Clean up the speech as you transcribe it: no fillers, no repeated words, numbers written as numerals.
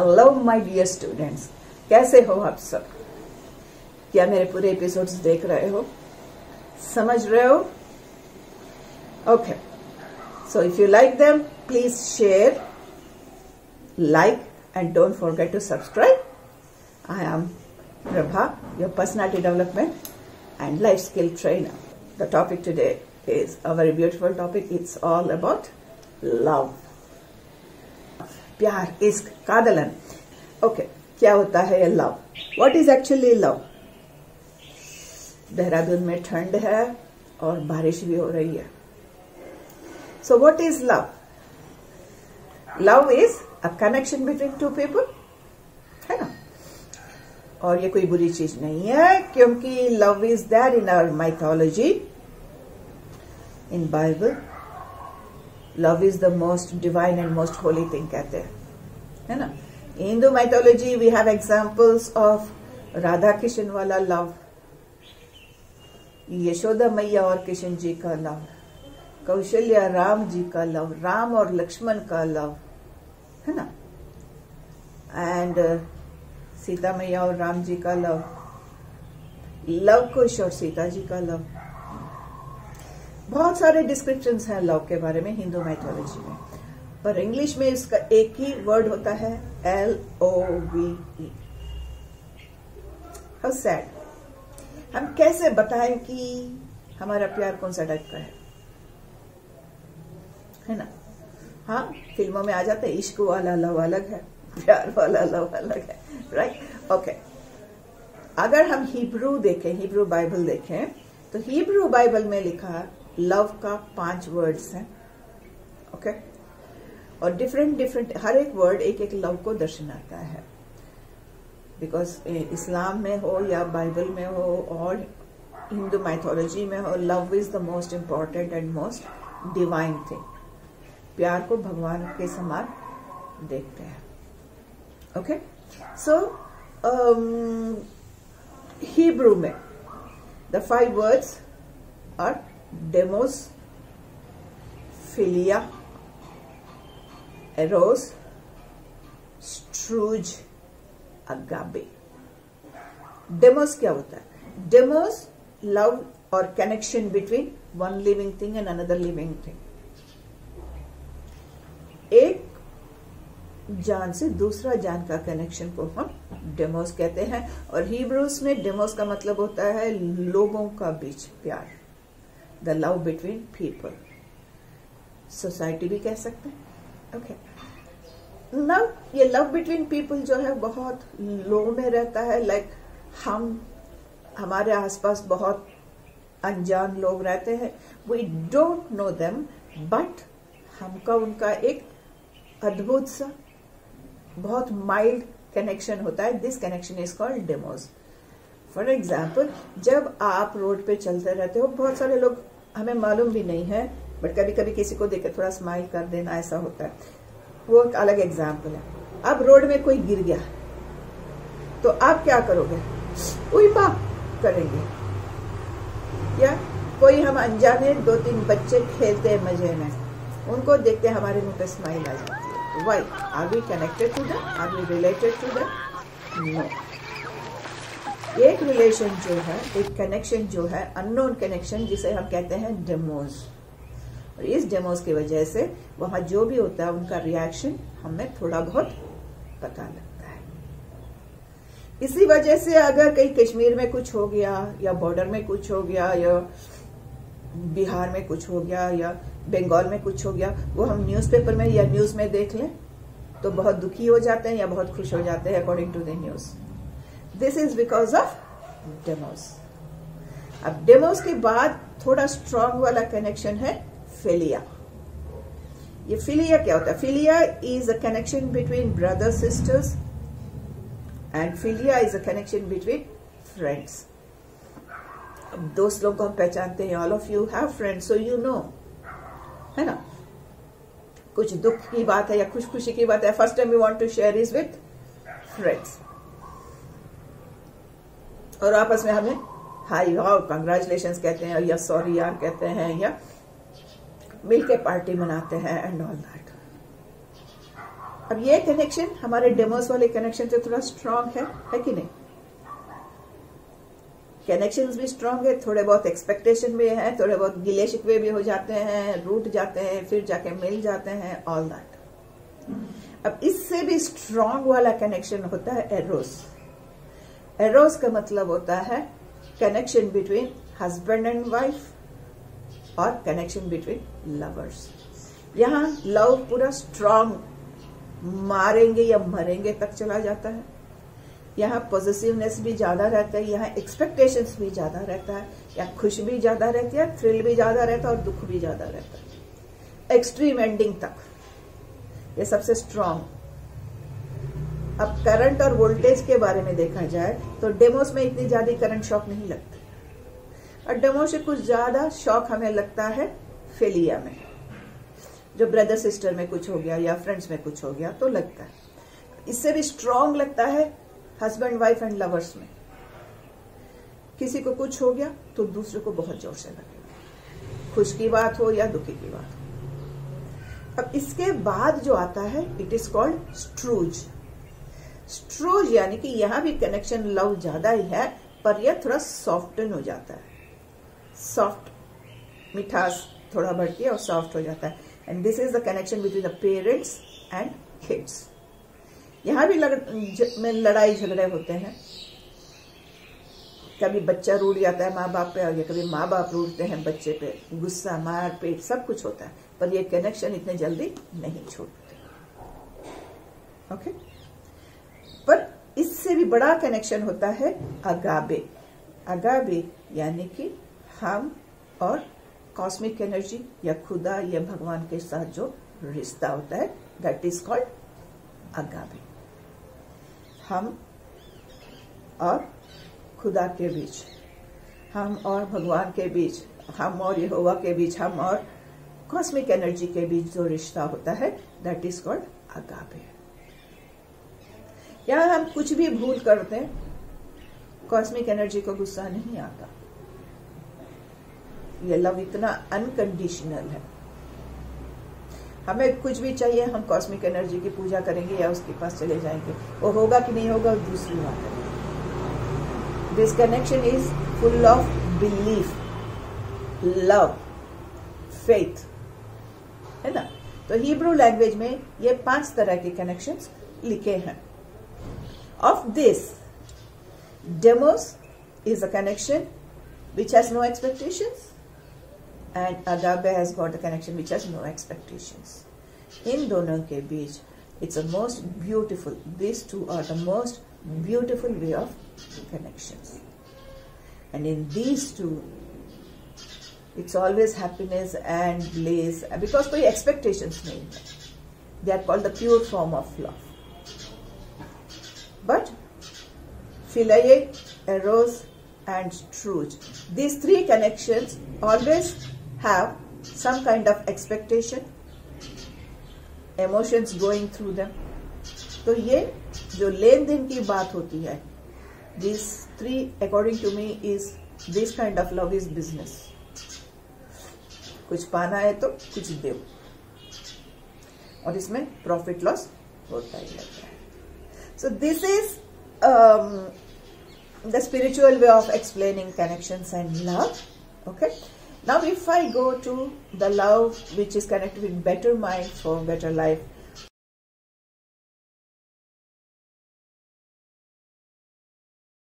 Hello my dear students, कैसे हो आप सब? क्या मेरे पूरे एपिसोड्स देख रहे हो, समझ रहे हो? Okay, so if you like them please share, like and don't forget to subscribe. I am Prabha, your personality development and life skill trainer. The topic today is a very beautiful topic. It's all about love. प्यार, इश्क, कादलन. Okay, क्या होता है ये love? What is actually love? Dehradun में ठंड है और बारिश भी हो रही है. So what is love? Love is a connection between two people, है ना? और ये कोई बुरी चीज नहीं है, क्योंकि love is there in our mythology, in Bible. Love is the most divine and most holy thing कहते हैं, है ना? Hindu mythology we have examples of Radha Krishna वाला लव, यशोदा मैया और कृष्ण जी का लव, कौशल्या राम जी का लव, राम और लक्ष्मण का लव, है ना? एंड सीता मैया और राम जी का लव, लव कुश और सीता जी का लव. बहुत सारे डिस्क्रिप्शंस हैं लव के बारे में हिंदू माइथोलॉजी में, पर इंग्लिश में इसका एक ही वर्ड होता है, LOVE. How sad. हम कैसे बताएं कि हमारा प्यार कौन सा टाइप का है ना? हाँ, फिल्मों में आ जाता है, इश्क वाला लव अलग है, प्यार वाला लव अलग है, राइट? ओके, अगर हम हिब्रू देखें, हिब्रू बाइबल देखें, तो हिब्रू बाइबल में लिखा लव का 5 वर्ड्स हैं. ओके, और डिफरेंट हर एक वर्ड एक एक लव को दर्शाता है. बिकॉज इस्लाम में हो या बाइबल में हो और हिंदू माइथोलॉजी में हो, love is the most important and most divine thing. प्यार को भगवान के समान देखते हैं. ओके, सो हिब्रू में the 5 words are demos, philia, eros, storge, agape. Demos क्या होता है? डेमोस लव और connection between one living thing and another living thing. एक जान से दूसरा जान का कनेक्शन को हम डेमोस कहते हैं. और हिब्रूस में डेमोस का मतलब होता है लोगों का बीच प्यार, the love between people. Society भी कह सकते हैं. ओके, नाउ ये लव बिटवीन पीपल जो है बहुत लो में रहता है. लाइक हमारे आसपास बहुत अनजान लोग रहते हैं, we don't know them, but हमका उनका एक अद्भुत सा बहुत माइल्ड कनेक्शन होता है. This connection is called demos. For example, जब आप रोड पे चलते रहते हो, बहुत सारे लोग हमें मालूम भी नहीं है, बट कभी कभी किसी को देख के थोड़ा स्माइल कर देना, ऐसा होता है. वो एक अलग एग्जाम्पल है. अब रोड में कोई गिर गया तो आप क्या करोगे? उई माँ करेंगे. या कोई हम अनजाने 2-3 बच्चे खेलते हैं मजे में, उनको देखते हमारे मुंह पे स्माइल आ जाती है. Why? Are we connected to them? Are we related to them? No. एक रिलेशन जो है, एक कनेक्शन जो है, अननोन कनेक्शन, जिसे हम कहते हैं डेमोस. और इस डेमोस की वजह से वहां जो भी होता है उनका रिएक्शन हमें थोड़ा बहुत पता लगता है. इसी वजह से अगर कहीं कश्मीर में कुछ हो गया या बॉर्डर में कुछ हो गया या बिहार में कुछ हो गया या बंगाल में कुछ हो गया, वो हम न्यूज़पेपर में या न्यूज में देख लें तो बहुत दुखी हो जाते हैं या बहुत खुश हो जाते हैं according to the news. This is because of demos. अब डेमोस के बाद थोड़ा स्ट्रॉन्ग वाला कनेक्शन है फिलिया. ये फिलिया क्या होता है? Philia is a connection between brother sisters and philia is a connection between friends. अब दोस्त लोगों को हम पहचानते हैं, all of you have friends, so you know, है ना? कुछ दुख की बात है या खुशी की बात है, first time you want to share is with friends. और आपस में हमें हाई वाओ कंग्रेचुलेशंस कहते हैं या सॉरी यार कहते हैं या मिलके पार्टी मनाते हैं एंड ऑल दैट. अब ये कनेक्शन हमारे डेमोस वाले कनेक्शन से थोड़ा स्ट्रांग है कि नहीं? कनेक्शंस भी स्ट्रांग है, थोड़े बहुत एक्सपेक्टेशन भी है, थोड़े बहुत गिले शिकवे भी हो जाते हैं, रूठ जाते हैं, फिर जाके मिल जाते हैं, ऑल दैट। अब इससे भी स्ट्रांग वाला कनेक्शन होता है एरोस। एरोस का मतलब होता है connection between husband and wife और कनेक्शन बिटवीन लवर्स। यहाँ लव पूरा स्ट्रांग, मारेंगे या मरेंगे तक चला जाता है। यहाँ पॉजिटिवनेस भी ज्यादा रहता है, यहाँ एक्सपेक्टेशंस भी ज्यादा रहता है, यहाँ खुश भी ज्यादा रहती है, थ्रिल भी ज्यादा रहता है और दुख भी ज्यादा रहता है, एक्सट्रीम एंडिंग तक। ये सबसे स्ट्रांग। अब करंट और वोल्टेज के बारे में देखा जाए तो डेमोस में इतनी ज्यादा करंट शॉक नहीं लगती, और डेमोस से कुछ ज्यादा शॉक हमें लगता है फेलिया में, जो ब्रदर सिस्टर में कुछ हो गया या फ्रेंड्स में कुछ हो गया तो लगता है। इससे भी स्ट्रांग लगता है हस्बैंड वाइफ एंड लवर्स में। किसी को कुछ हो गया तो दूसरे को बहुत जोर से लगेगा, खुश की बात हो या दुखी की बात हो। अब इसके बाद जो आता है इट इज कॉल्ड स्ट्रूज। स्ट्रूज यानी कि यहां भी कनेक्शन लव ज्यादा ही है, पर यह थोड़ा सॉफ्टन हो जाता है, सॉफ्ट, मिठास थोड़ा बढ़ती है और सॉफ्ट हो जाता है। And this is the connection between the parents and kids. यहां भी में लड़ाई झगड़े होते हैं, कभी बच्चा रूठ जाता है माँ बाप पे, और कभी माँ बाप रूठते हैं बच्चे पे, गुस्सा, मार पीट सब कुछ होता है, पर ये कनेक्शन इतने जल्दी नहीं छूटते। ओके, पर इससे भी बड़ा कनेक्शन होता है अगाबे। अगाबे यानी कि हम और कॉस्मिक एनर्जी या खुदा या भगवान के साथ जो रिश्ता होता है, दैट इज कॉल्ड अगाबे। हम और खुदा के बीच, हम और भगवान के बीच, हम और यहोवा के बीच, हम और कॉस्मिक एनर्जी के बीच जो रिश्ता होता है, दैट इज कॉल्ड अगाबे। यहां हम कुछ भी भूल करते हैं, कॉस्मिक एनर्जी को गुस्सा नहीं आता। ये लव इतना अनकंडीशनल है। हमें कुछ भी चाहिए, हम कॉस्मिक एनर्जी की पूजा करेंगे या उसके पास चले जाएंगे, वो होगा कि नहीं होगा दूसरी बात है। This connection is full of belief, love, faith, है ना। तो हिब्रू लैंग्वेज में ये 5 तरह के कनेक्शंस लिखे हैं। Of this, demos is a connection which has no expectations, and agape has got a connection which has no expectations. In दोनों के बीच, it's a most beautiful, these two are the most beautiful way of connections. And in these two, it's always happiness and bliss, because कोई expectations नहीं है. They are called the pure form of love. But philia, eros, and truth, these 3 connections always have some kind of expectation, emotions going through them. तो ये जो लेन then की बात होती है, these 3 according to me is this kind of love is business. कुछ पाना है तो कुछ दो, और इसमें प्रॉफिट लॉस होता ही रहता है. So this is the spiritual way of explaining connections and love. Okay, now if I go to the love which is connected with better mind for better life,